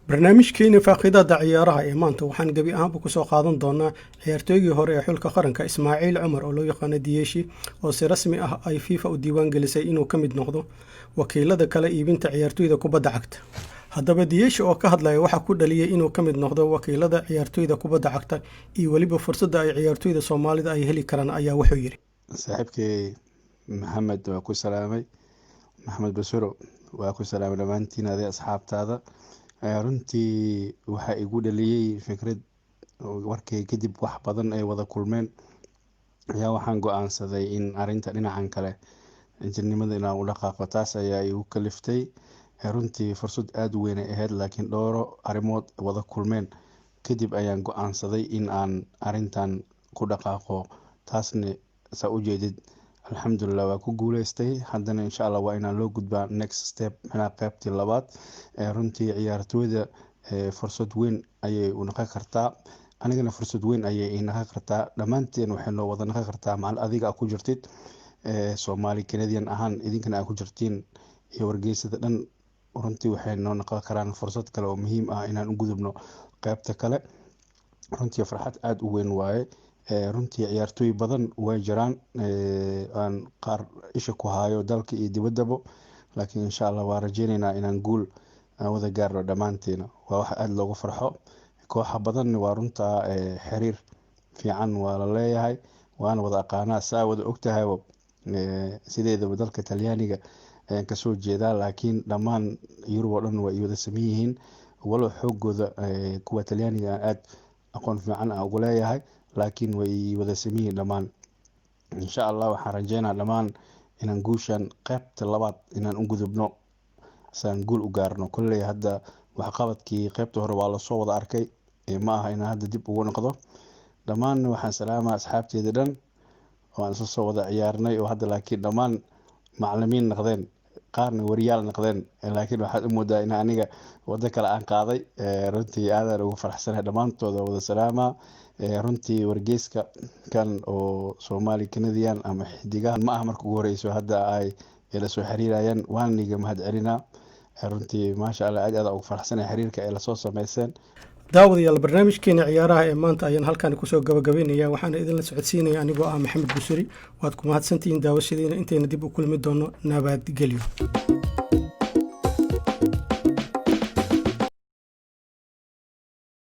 barnaamijkeeni faaqiidada ciyaaraha ee maanta waxaan gebi ahaanba kusoo qaadan doonaa ciyaartooygii hore ee xulka qaranka Ismaaciil Cumar oo loo yaqaan Diyeeshi oo si rasmi ah ay FIFA u diiwaan gelisay inuu ka mid noqdo wakiilada kala iibinta ciyaartooyda kubadda cagta. haddaba Diyeeshi oo ka hadlaya waxa ku dhaliyay inuu ka mid noqdo wakiilada ciyaartooyda kubadda cagta iyo waliba fursadda ay ciyaartooyda Soomaalida ay heli karaan ayaa wuxuu yiri saaxiibkay Maxamed waa ku salaamay Maxamed Basuro waa ku salaamay dhamaantiin adiga asxaabtaada. runtii waxa igu dhaliyay fikrad warkay kadib wax badan ay wada kulmeen ayaa waxaan go'aansaday in arinta dhinacan kale injineernimada inaan u dhaqaaqo. taas ayaa igu kaliftay runtii fursad aad u weyn ay ahayd, laakiin dhowro arrimood wada kulmeen kadib ayaan go'aansaday in aan arintan ku dhaqaaqo. taasna saa u jeedid alxamdulillah waa ku guuleystay. haddana insha Allah waa inaan loo gudbaa next step qaybtii labaad. runtii ciyaartooyda fursad weyn ayay u noqon kartaa, anigana fursad weyn ayay ii noqon kartaa. dhammaanteen waxay noo wada noqon kartaa macal adiga ku jirtid Soomaali Canadian ahaan idinkana ku jirtiin iyo wargeysada dhan. runtii waxay noo noqon karaan fursad kale oo muhiim ah inaan u gudubno qaybta kale. runtii farxad aad u weyn waaye. runtii ciyaartooy badan way jiraan aan qaar isha ku hayo dalka iyo dibaddaba, laakiin insha Allah waa rajeynaynaa inaan guul wada gaarno dhammaanteena. waa wax aad loogu farxo. kooxa badan waa runta xiriir fiican waa la leeyahay, waana wada aqaanaa saa wada ogtahay sideedaba dalka Talyaaniga ayaan kasoo jeedaa, laakiin dhammaan Yurub oo dhan way wada sameyn yihiin. walow xoogooda kuwa Talyaaniga aad aqoon fiican ugu leeyahay, laakiin way wada sameeyeen dhammaan. insha Allah waxaan rajeynaa dhammaan inaan guushan qaybta labaad inaan u gudubno saan guul u gaarno. kulley hadda wax qabadkii qaybta hore waa la soo wada arkay, ma aha inaan hadda dib ugu noqdo. dhammaan waxaan salaamaa asxaabteeda dhan oo aan soo wada ciyaarnay oo hadda laakiin dhammaan macallimiin noqdeen, qaarna wariyaal noqdeen, laakiin waxaad u moodaa in aniga wada kale aan qaaday. runtii aad ugu faraxsanahay dhammaantooda wada salaamaa. runtii wargeyska kan oo Soomaali Canadian ama xidigaha ma aha markii ugu horeyso hadda ay ila soo xiriirayaan, waan niga mahad celinaa. runtii maasha Allah aad ugu faraxsanahay xiriirka ay la soo sameeyeen. daawadayaal barnaamijkeena ciyaaraha ee maanta ayaan halkan kusoo gabagabeynaya. waxaan idinla socodsiinaya anigoo ah Maxamed Busuri. waad ku mahadsantihiin daawashadiina. intayna dib u kulmi doono nabadgelyo.